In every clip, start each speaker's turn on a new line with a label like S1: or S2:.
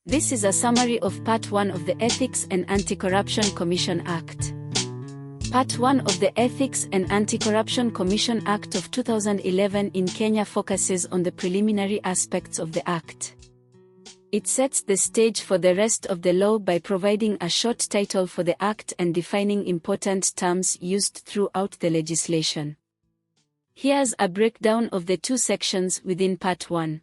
S1: This is a summary of Part 1 of the Ethics and Anti-Corruption Commission Act. Part 1 of the Ethics and Anti-Corruption Commission Act of 2011 in Kenya focuses on the preliminary aspects of the Act. It sets the stage for the rest of the law by providing a short title for the Act and defining important terms used throughout the legislation. Here's a breakdown of the two sections within Part 1.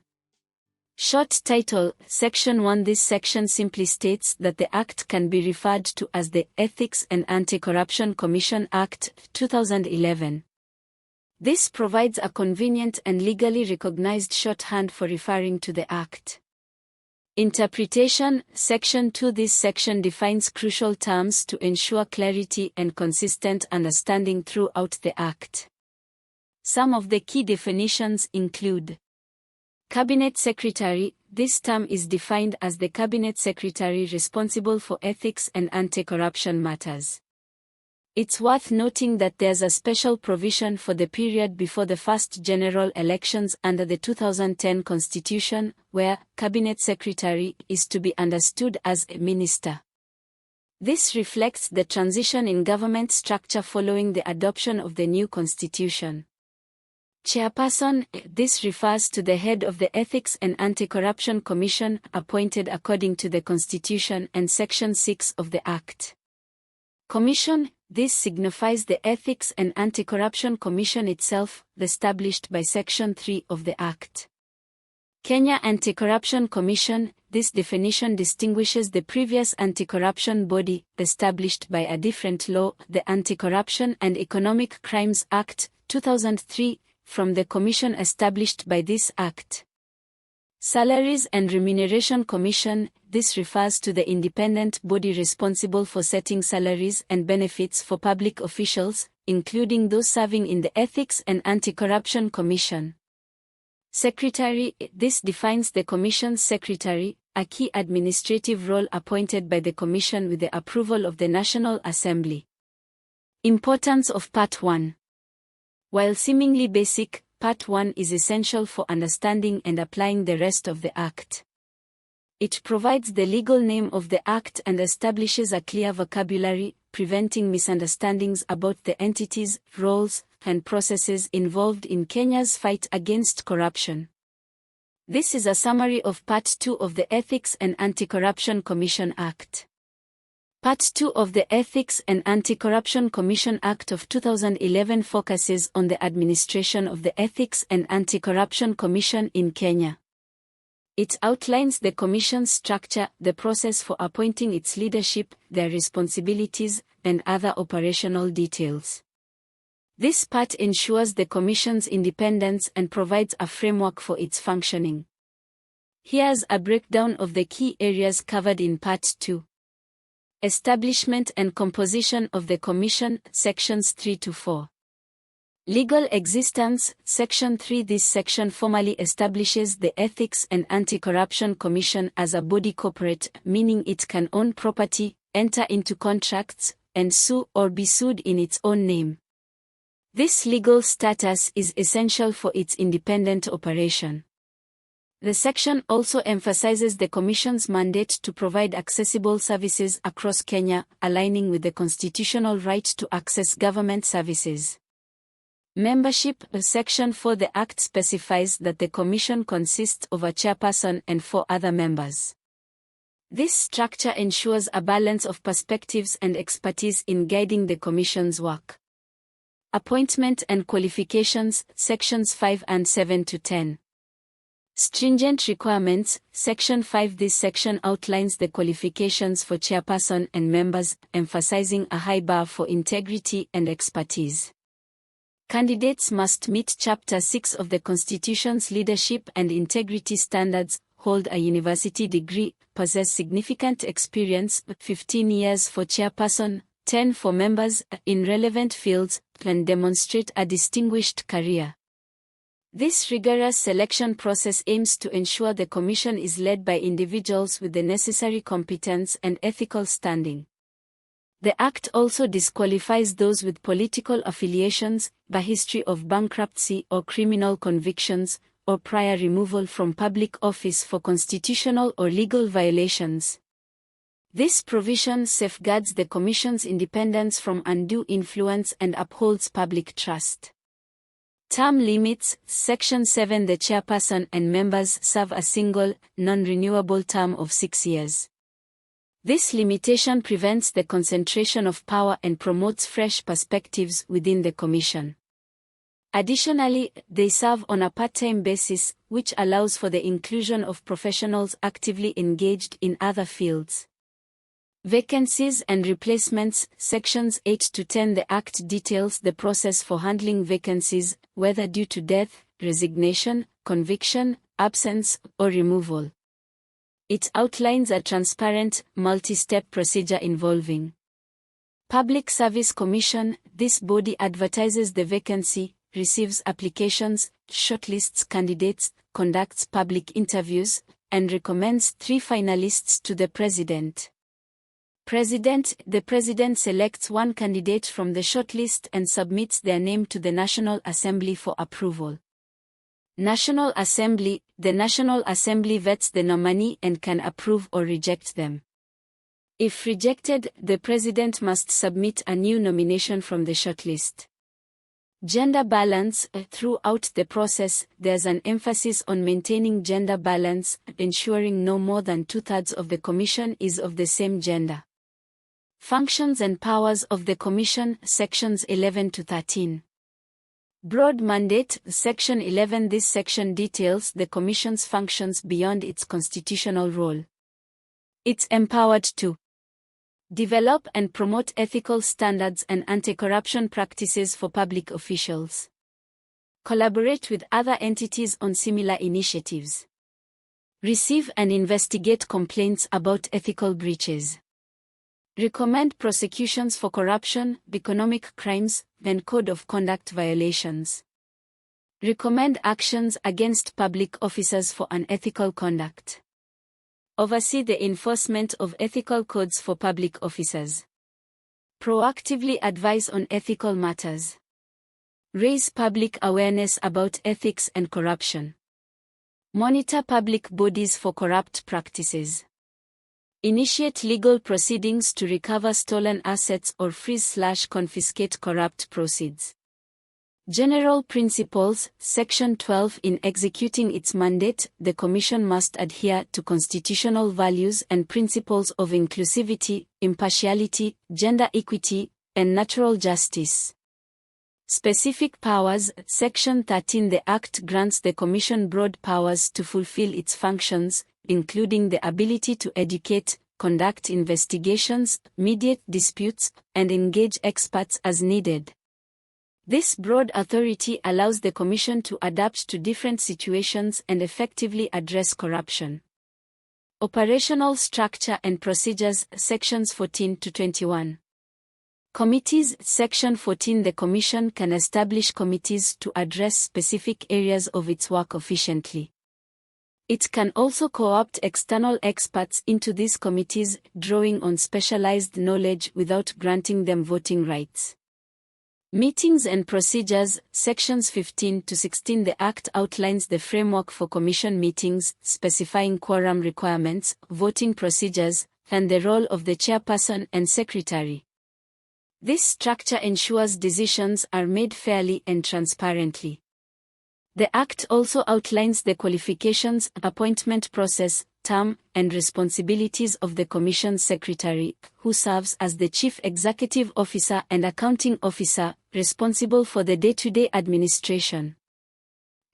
S1: Short title, Section 1. This section simply states that the Act can be referred to as the Ethics and Anti-Corruption Commission Act, 2011. This provides a convenient and legally recognized shorthand for referring to the Act. Interpretation, Section 2. This section defines crucial terms to ensure clarity and consistent understanding throughout the Act. Some of the key definitions include Cabinet Secretary. This term is defined as the Cabinet Secretary responsible for ethics and anti-corruption matters. It's worth noting that there's a special provision for the period before the first general elections under the 2010 Constitution, where Cabinet Secretary is to be understood as a minister. This reflects the transition in government structure following the adoption of the new Constitution. Chairperson. This refers to the head of the Ethics and Anti-Corruption Commission, appointed according to the Constitution and Section 6 of the Act. Commission. This signifies the Ethics and Anti-Corruption Commission itself, established by Section 3 of the Act. Kenya Anti-Corruption Commission. This definition distinguishes the previous anti-corruption body, established by a different law, the Anti-Corruption and Economic Crimes Act, 2003, from the commission established by this Act. Salaries and Remuneration Commission. This refers to the independent body responsible for setting salaries and benefits for public officials, including those serving in the Ethics and Anti-Corruption Commission. Secretary. This defines the Commission's secretary, a key administrative role appointed by the Commission with the approval of the National Assembly. Importance of Part 1. While seemingly basic, Part 1 is essential for understanding and applying the rest of the Act. It provides the legal name of the Act and establishes a clear vocabulary, preventing misunderstandings about the entities, roles, and processes involved in Kenya's fight against corruption. This is a summary of Part 2 of the Ethics and Anti-Corruption Commission Act. Part 2 of the Ethics and Anti-Corruption Commission Act of 2011 focuses on the administration of the Ethics and Anti-Corruption Commission in Kenya. It outlines the Commission's structure, the process for appointing its leadership, their responsibilities, and other operational details. This part ensures the Commission's independence and provides a framework for its functioning. Here's a breakdown of the key areas covered in Part 2. Establishment and composition of the Commission, Sections 3 to 4. Legal existence, Section 3. This section formally establishes the Ethics and Anti-Corruption Commission as a body corporate, meaning it can own property, enter into contracts, and sue or be sued in its own name. This legal status is essential for its independent operation. The section also emphasizes the Commission's mandate to provide accessible services across Kenya, aligning with the constitutional right to access government services. Membership. Section 4. The Act specifies that the Commission consists of a chairperson and 4 other members. This structure ensures a balance of perspectives and expertise in guiding the Commission's work. Appointment and qualifications, Sections 5 and 7 to 10. Stringent requirements, Section 5. This section outlines the qualifications for chairperson and members, emphasizing a high bar for integrity and expertise. Candidates must meet Chapter 6 of the Constitution's leadership and integrity standards, hold a university degree, possess significant experience, 15 years for chairperson, 10 for members, in relevant fields, and demonstrate a distinguished career. This rigorous selection process aims to ensure the Commission is led by individuals with the necessary competence and ethical standing. The Act also disqualifies those with political affiliations, a history of bankruptcy or criminal convictions, or prior removal from public office for constitutional or legal violations. This provision safeguards the Commission's independence from undue influence and upholds public trust. Term limits. Section 7. The chairperson and members serve a single, non-renewable term of 6 years. This limitation prevents the concentration of power and promotes fresh perspectives within the Commission. Additionally, they serve on a part-time basis, which allows for the inclusion of professionals actively engaged in other fields. Vacancies and replacements. Sections 8 to 10. The Act details the process for handling vacancies, whether due to death, resignation, conviction, absence, or removal. It outlines a transparent, multi-step procedure involving Public Service Commission. This body advertises the vacancy, receives applications, shortlists candidates, conducts public interviews, and recommends 3 finalists to the President. The President selects 1 candidate from the shortlist and submits their name to the National Assembly for approval. National Assembly. The National Assembly vets the nominee and can approve or reject them. If rejected, the President must submit a new nomination from the shortlist. Gender balance. Throughout the process, there's an emphasis on maintaining gender balance, ensuring no more than 2/3 of the Commission is of the same gender. Functions and powers of the Commission. Sections 11 to 13. Broad mandate. Section 11. This section details the Commission's functions beyond its constitutional role. It's empowered to develop and promote ethical standards and anti-corruption practices for public officials. Collaborate with other entities on similar initiatives. Receive and investigate complaints about ethical breaches. Recommend prosecutions for corruption, economic crimes, and code of conduct violations. Recommend actions against public officers for unethical conduct. Oversee the enforcement of ethical codes for public officers. Proactively advise on ethical matters. Raise public awareness about ethics and corruption. Monitor public bodies for corrupt practices. Initiate legal proceedings to recover stolen assets or freeze/confiscate corrupt proceeds. General principles. Section 12. In executing its mandate, the Commission must adhere to constitutional values and principles of inclusivity, impartiality, gender equity, and natural justice. Specific powers. Section 13. The Act grants the Commission broad powers to fulfill its functions, including the ability to educate, conduct investigations, mediate disputes, and engage experts as needed. This broad authority allows the Commission to adapt to different situations and effectively address corruption. Operational structure and procedures. Sections 14 to 21. Committees. Section 14. The Commission can establish committees to address specific areas of its work efficiently. It can also co-opt external experts into these committees, drawing on specialized knowledge without granting them voting rights. Meetings and procedures. Sections 15 to 16. The Act outlines the framework for Commission meetings, specifying quorum requirements, voting procedures, and the role of the chairperson and secretary. This structure ensures decisions are made fairly and transparently. The Act also outlines the qualifications, appointment process, term, and responsibilities of the Commission Secretary, who serves as the Chief Executive Officer and Accounting Officer, responsible for the day-to-day administration.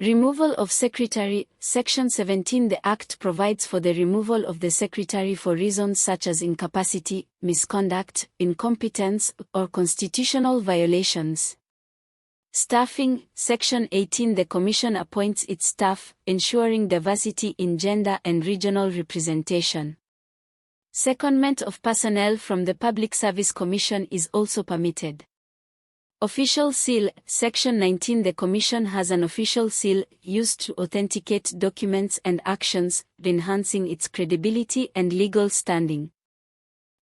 S1: Removal of Secretary. Section 17. The Act provides for the removal of the Secretary for reasons such as incapacity, misconduct, incompetence, or constitutional violations. Staffing. Section 18. The Commission appoints its staff, ensuring diversity in gender and regional representation. Secondment of personnel from the Public Service Commission is also permitted. Official seal. Section 19. The Commission has an official seal, used to authenticate documents and actions, enhancing its credibility and legal standing.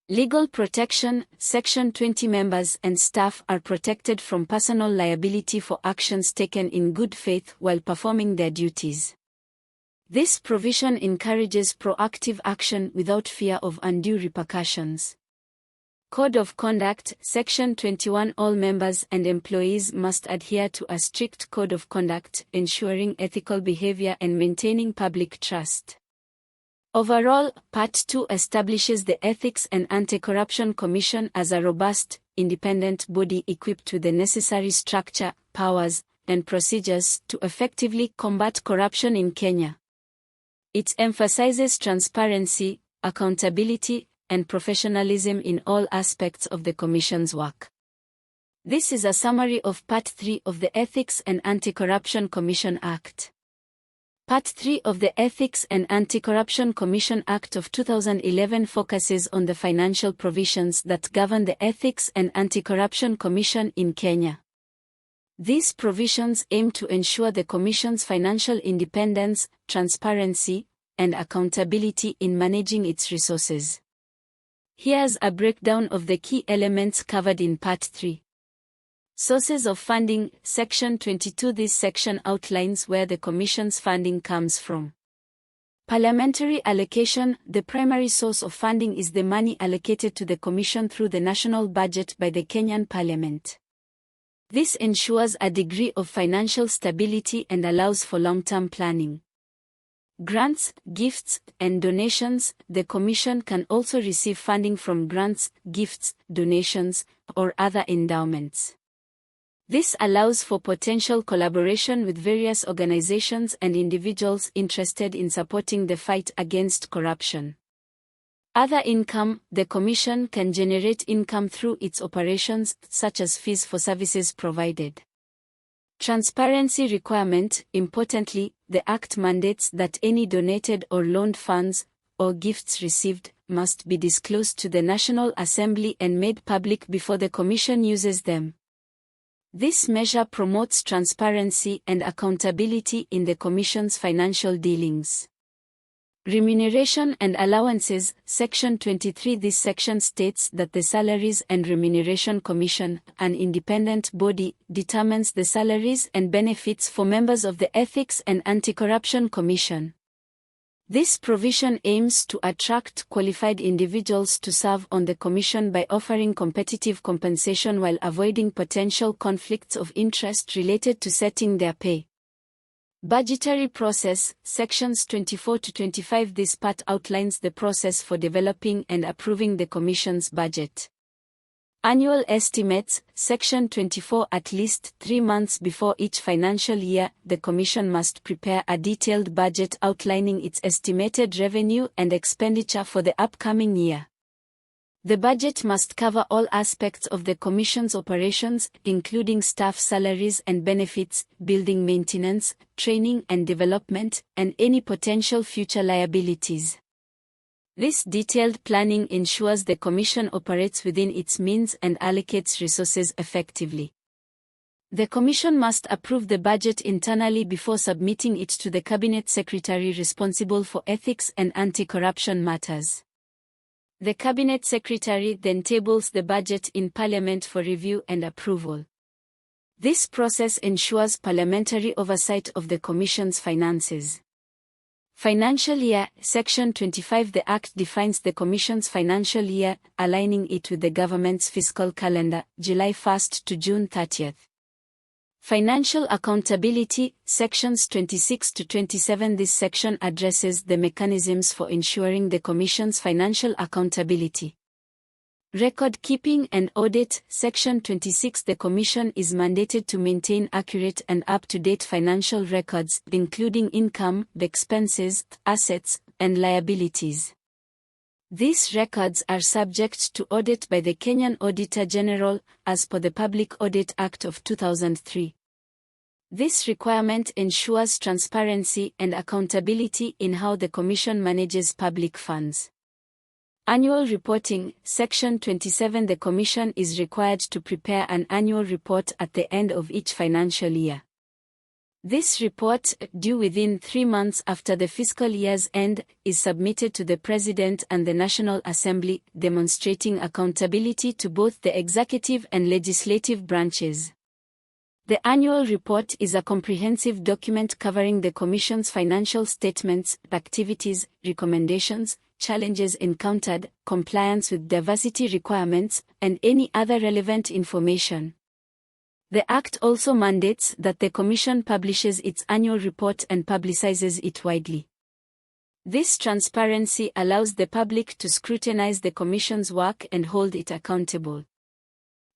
S1: Legal protection, Section 20 members and staff are protected from personal liability for actions taken in good faith while performing their duties. This provision encourages proactive action without fear of undue repercussions. Code of Conduct, Section 21 All members and employees must adhere to a strict code of conduct, ensuring ethical behavior and maintaining public trust. Overall, Part 2 establishes the Ethics and Anti-Corruption Commission as a robust, independent body equipped with the necessary structure, powers, and procedures to effectively combat corruption in Kenya. It emphasizes transparency, accountability, and professionalism in all aspects of the Commission's work. This is a summary of Part 3 of the Ethics and Anti-Corruption Commission Act. Part 3 of the Ethics and Anti-Corruption Commission Act of 2011 focuses on the financial provisions that govern the Ethics and Anti-Corruption Commission in Kenya. These provisions aim to ensure the Commission's financial independence, transparency, and accountability in managing its resources. Here's a breakdown of the key elements covered in Part 3. Sources of funding, Section 22. This section outlines where the Commission's funding comes from. Parliamentary allocation. The primary source of funding is the money allocated to the Commission through the national budget by the Kenyan Parliament. This ensures a degree of financial stability and allows for long-term planning. Grants, gifts, and donations. The Commission can also receive funding from grants, gifts, donations, or other endowments. This allows for potential collaboration with various organizations and individuals interested in supporting the fight against corruption. Other income. The Commission can generate income through its operations, such as fees for services provided. Transparency requirement. Importantly, the Act mandates that any donated or loaned funds, or gifts received, must be disclosed to the National Assembly and made public before the Commission uses them. This measure promotes transparency and accountability in the Commission's financial dealings. Remuneration and allowances, Section 23. This section states that the Salaries and Remuneration Commission, an independent body, determines the salaries and benefits for members of the Ethics and Anti-Corruption Commission. This provision aims to attract qualified individuals to serve on the Commission by offering competitive compensation while avoiding potential conflicts of interest related to setting their pay. Budgetary process, Sections 24 to 25. This part outlines the process for developing and approving the Commission's budget. Annual estimates, Section 24. At least 3 months before each financial year, the Commission must prepare a detailed budget outlining its estimated revenue and expenditure for the upcoming year. The budget must cover all aspects of the Commission's operations, including staff salaries and benefits, building maintenance, training and development, and any potential future liabilities. This detailed planning ensures the Commission operates within its means and allocates resources effectively. The Commission must approve the budget internally before submitting it to the Cabinet Secretary responsible for ethics and anti-corruption matters. The Cabinet Secretary then tables the budget in Parliament for review and approval. This process ensures parliamentary oversight of the Commission's finances. Financial year, Section 25. The Act defines the Commission's financial year, aligning it with the government's fiscal calendar, July 1 to June 30. Financial accountability, Sections 26 to 27. This section addresses the mechanisms for ensuring the Commission's financial accountability. Record keeping and audit, Section 26. The Commission is mandated to maintain accurate and up-to-date financial records, including income, expenses, assets, and liabilities. These records are subject to audit by the Kenyan Auditor General, as per the Public Audit Act of 2003. This requirement ensures transparency and accountability in how the Commission manages public funds. Annual reporting, Section 27. The Commission is required to prepare an annual report at the end of each financial year. This report, due within 3 months after the fiscal year's end, is submitted to the President and the National Assembly, demonstrating accountability to both the executive and legislative branches. The annual report is a comprehensive document covering the Commission's financial statements, activities, recommendations, challenges encountered, compliance with diversity requirements, and any other relevant information. The Act also mandates that the Commission publishes its annual report and publicizes it widely. This transparency allows the public to scrutinize the Commission's work and hold it accountable.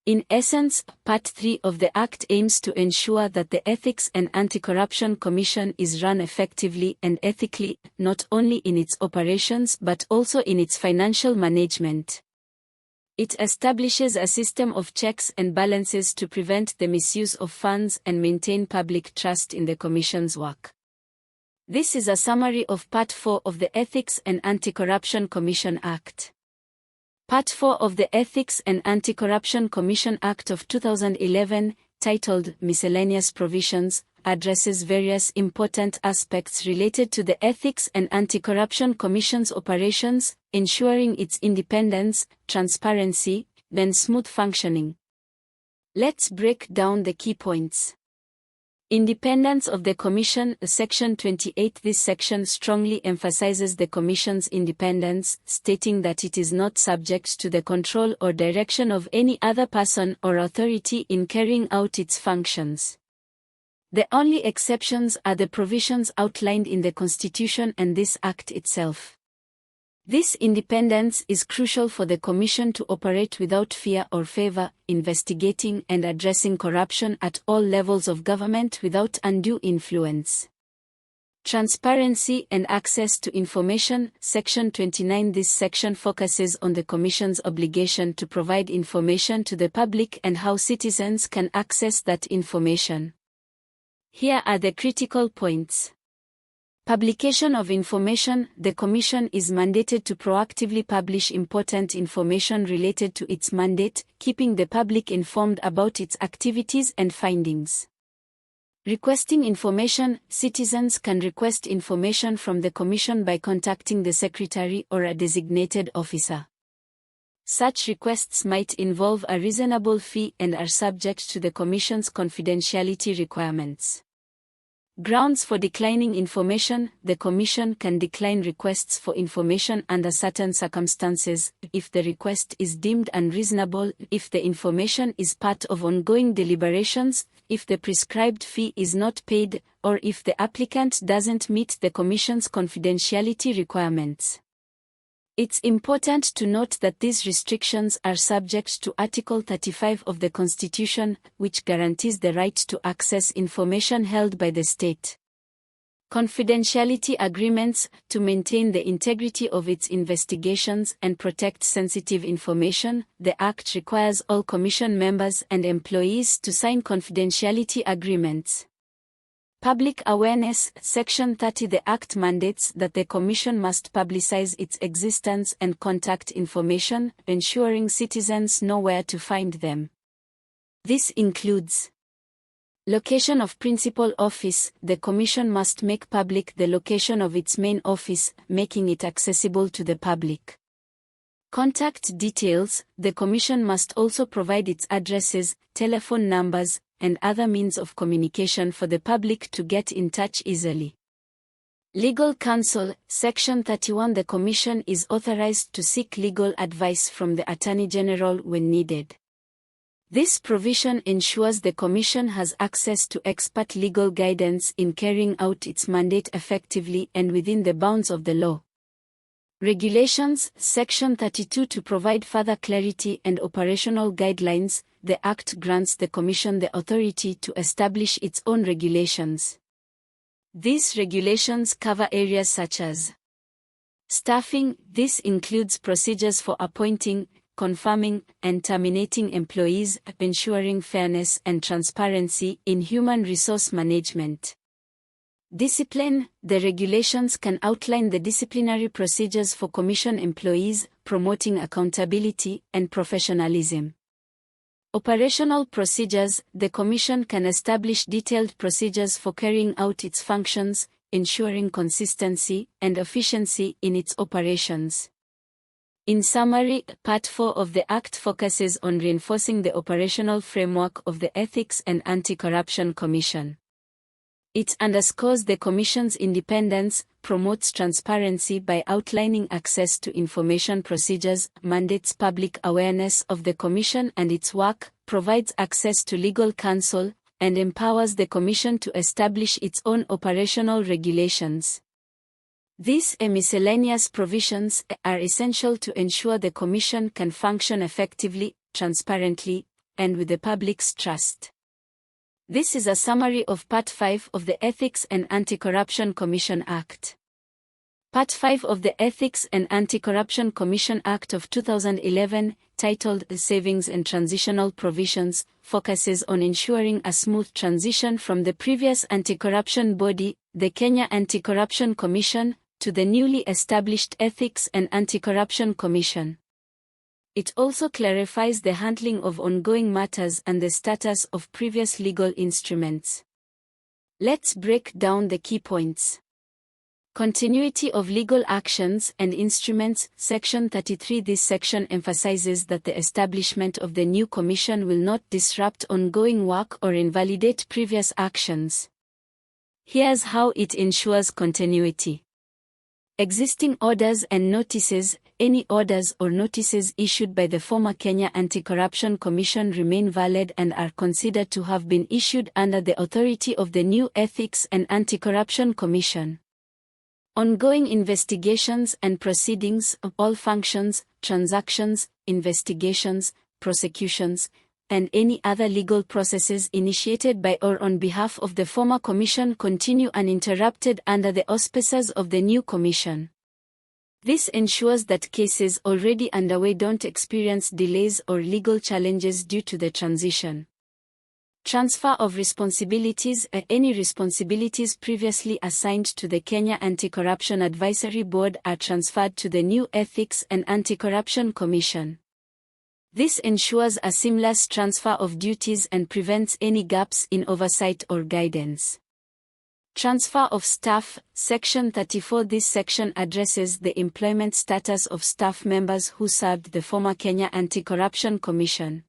S1: In essence, Part 3 of the Act aims to ensure that the Ethics and Anti-Corruption Commission is run effectively and ethically, not only in its operations but also in its financial management. It establishes a system of checks and balances to prevent the misuse of funds and maintain public trust in the Commission's work. This is a summary of Part 4 of the Ethics and Anti-Corruption Commission Act. Part 4 of the Ethics and Anti-Corruption Commission Act of 2011, titled Miscellaneous Provisions, addresses various important aspects related to the Ethics and Anti-Corruption Commission's operations, ensuring its independence, transparency, and smooth functioning. Let's break down the key points. Independence of the Commission, Section 28. This section strongly emphasizes the Commission's independence, stating that it is not subject to the control or direction of any other person or authority in carrying out its functions. The only exceptions are the provisions outlined in the Constitution and this Act itself. This independence is crucial for the Commission to operate without fear or favor, investigating and addressing corruption at all levels of government without undue influence. Transparency and access to information, Section 29. This section focuses on the Commission's obligation to provide information to the public and how citizens can access that information. Here are the critical points. Publication of information. The Commission is mandated to proactively publish important information related to its mandate, keeping the public informed about its activities and findings. Requesting information. Citizens can request information from the Commission by contacting the Secretary or a designated officer. Such requests might involve a reasonable fee and are subject to the Commission's confidentiality requirements. Grounds for declining information. The Commission can decline requests for information under certain circumstances, if the request is deemed unreasonable, if the information is part of ongoing deliberations, if the prescribed fee is not paid, or if the applicant doesn't meet the Commission's confidentiality requirements. It's important to note that these restrictions are subject to Article 35 of the Constitution, which guarantees the right to access information held by the state. Confidentiality agreements. To maintain the integrity of its investigations and protect sensitive information, the Act requires all Commission members and employees to sign confidentiality agreements. Public awareness. Section 30. The Act mandates that the Commission must publicize its existence and contact information, ensuring citizens know where to find them. This includes location of principal office. The Commission must make public the location of its main office, making it accessible to the public. Contact details. The Commission must also provide its addresses, telephone numbers, and other means of communication for the public to get in touch easily. Legal counsel. Section 31. The Commission is authorized to seek legal advice from the Attorney General when needed. This provision ensures the Commission has access to expert legal guidance in carrying out its mandate effectively and within the bounds of the law. Regulations. Section 32. To provide further clarity and operational guidelines, the Act grants the Commission the authority to establish its own regulations. These regulations cover areas such as staffing. This includes procedures for appointing, confirming, and terminating employees, ensuring fairness and transparency in human resource management. Discipline. The regulations can outline the disciplinary procedures for Commission employees, promoting accountability and professionalism. Operational procedures. The Commission can establish detailed procedures for carrying out its functions, ensuring consistency and efficiency in its operations. In summary, Part 4 of the Act focuses on reinforcing the operational framework of the Ethics and Anti-Corruption Commission. It underscores the Commission's independence, promotes transparency by outlining access to information procedures, mandates public awareness of the Commission and its work, provides access to legal counsel, and empowers the Commission to establish its own operational regulations. These miscellaneous provisions are essential to ensure the Commission can function effectively, transparently, and with the public's trust. This is a summary of Part 5 of the Ethics and Anti-Corruption Commission Act. Part 5 of the Ethics and Anti-Corruption Commission Act of 2011, titled Savings and Transitional Provisions, focuses on ensuring a smooth transition from the previous anti-corruption body, the Kenya Anti-Corruption Commission, to the newly established Ethics and Anti-Corruption Commission. It also clarifies the handling of ongoing matters and the status of previous legal instruments. Let's break down the key points. Continuity of legal actions and instruments. Section 33. This section emphasizes that the establishment of the new commission will not disrupt ongoing work or invalidate previous actions. Here's how it ensures continuity. Existing orders and notices. Any orders or notices issued by the former Kenya Anti-Corruption Commission remain valid and are considered to have been issued under the authority of the new Ethics and Anti-Corruption Commission. Ongoing investigations and proceedings of all functions, transactions, investigations, prosecutions, and any other legal processes initiated by or on behalf of the former commission continue uninterrupted under the auspices of the new commission. This ensures that cases already underway don't experience delays or legal challenges due to the transition. Transfer of responsibilities. Any responsibilities previously assigned to the Kenya Anti-Corruption Advisory Board are transferred to the new Ethics and Anti-Corruption Commission. This ensures a seamless transfer of duties and prevents any gaps in oversight or guidance. Transfer of staff. Section 34. This section addresses the employment status of staff members who served the former Kenya Anti-Corruption Commission.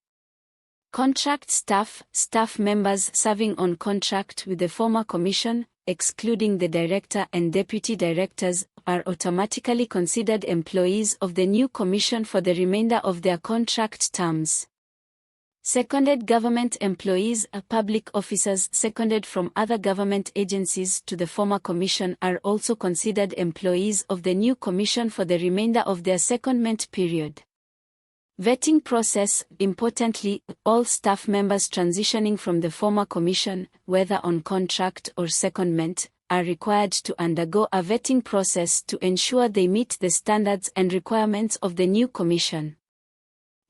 S1: Contract staff. Staff members serving on contract with the former commission, excluding the director and deputy directors, are automatically considered employees of the new commission for the remainder of their contract terms. Seconded government employees. Public officers seconded from other government agencies to the former commission are also considered employees of the new commission for the remainder of their secondment period. Vetting process. Importantly, all staff members transitioning from the former commission, whether on contract or secondment, are required to undergo a vetting process to ensure they meet the standards and requirements of the new commission.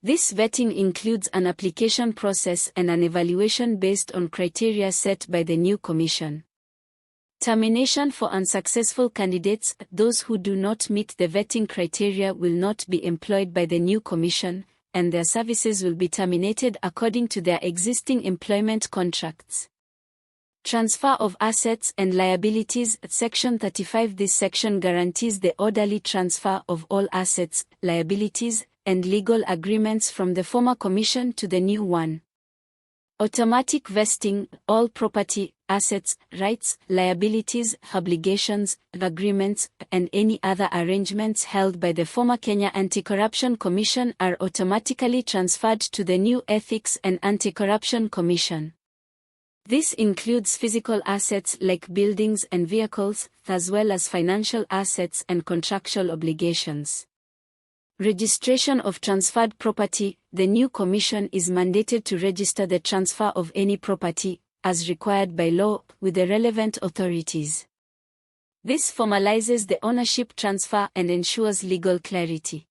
S1: This vetting includes an application process and an evaluation based on criteria set by the new commission. Termination for unsuccessful candidates. Those who do not meet the vetting criteria will not be employed by the new commission, and their services will be terminated according to their existing employment contracts. Transfer of assets and liabilities. Section 35. This section guarantees the orderly transfer of all assets, liabilities, and legal agreements from the former commission to the new one. Automatic vesting. All property, assets, rights, liabilities, obligations, agreements, and any other arrangements held by the former Kenya Anti-Corruption Commission are automatically transferred to the new Ethics and Anti-Corruption Commission. This includes physical assets like buildings and vehicles, as well as financial assets and contractual obligations. Registration of transferred property. The new commission is mandated to register the transfer of any property, as required by law, with the relevant authorities. This formalizes the ownership transfer and ensures legal clarity.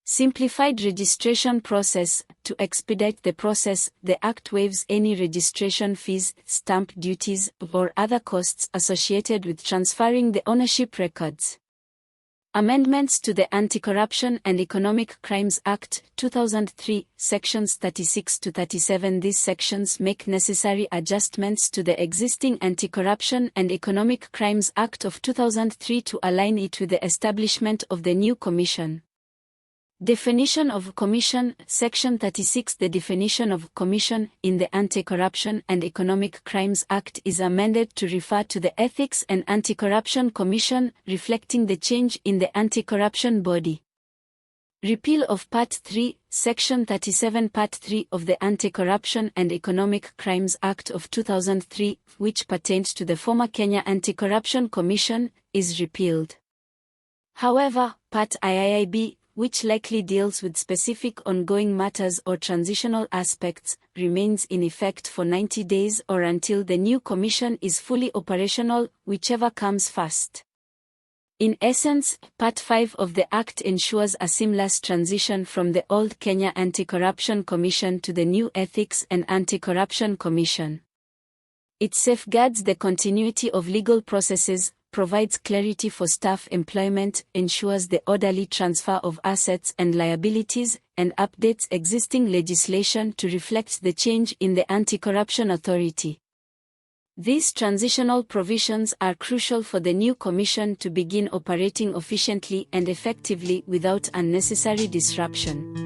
S1: Simplified registration process. To expedite the process, the Act waives any registration fees, stamp duties, or other costs associated with transferring the ownership records. Amendments to the Anti-Corruption and Economic Crimes Act, 2003, Sections 36 to 37. These sections make necessary adjustments to the existing Anti-Corruption and Economic Crimes Act of 2003 to align it with the establishment of the new Commission. Definition of Commission, Section 36. The definition of Commission in the Anti-Corruption and Economic Crimes Act is amended to refer to the Ethics and Anti-Corruption Commission, reflecting the change in the anti-corruption body. Repeal of Part 3, Section 37. Part 3 of the Anti-Corruption and Economic Crimes Act of 2003, which pertained to the former Kenya Anti-Corruption Commission, is repealed. However, Part IIIB, which likely deals with specific ongoing matters or transitional aspects, remains in effect for 90 days or until the new commission is fully operational, whichever comes first. In essence, Part 5 of the Act ensures a seamless transition from the old Kenya Anti-Corruption Commission to the new Ethics and Anti-Corruption Commission. It safeguards the continuity of legal processes, provides clarity for staff employment, ensures the orderly transfer of assets and liabilities, and updates existing legislation to reflect the change in the Anti-Corruption Authority. These transitional provisions are crucial for the new Commission to begin operating efficiently and effectively without unnecessary disruption.